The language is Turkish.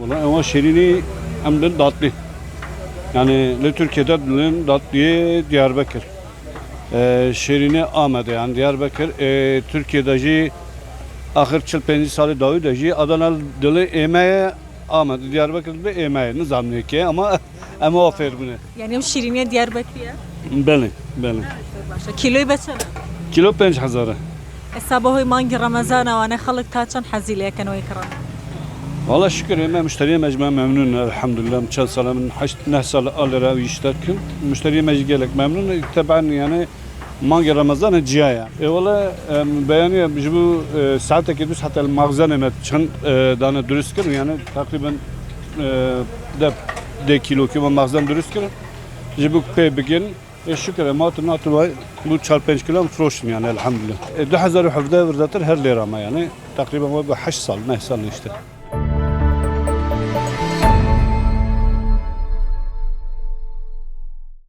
Vallahi ama şirini hem de tatlı. Yani Türkiye'de dilen tatlıya Diyarbakır. Şirini Ahmet yani Diyarbakır. Türkiye'deki ahir 45 salı Davudaji Adana dili emeğe Ahmet Diyarbakır'da emeğe nizamlı ki ama afer bunu. Yani hem şiriniye Diyarbakır'a. Beli. Başa. Kiloyu beçene. Kilo 5000. Sabahı mangi Ramazan'a ve ne halık taçan hazile kanu ikram. Valla şükür hemen müşteriye mecmen memnun elhamdülillah. Çal salamın ne sal alır ve işlerken müşteriye mecgelek memnun. Taban yani mangi Ramazan cihaya. Valla beyanı bu saate gidiyoruz hatta mağazan emet çan dana dürüst kır yani takriben de kilo ki mağazan dürüst kır. Bu pe begin şükür matı var bu 4-5 kilo froşum yani elhamdülillah. 2017 verdettir her lira ama yani takriben bu 8 sal ne sal işte.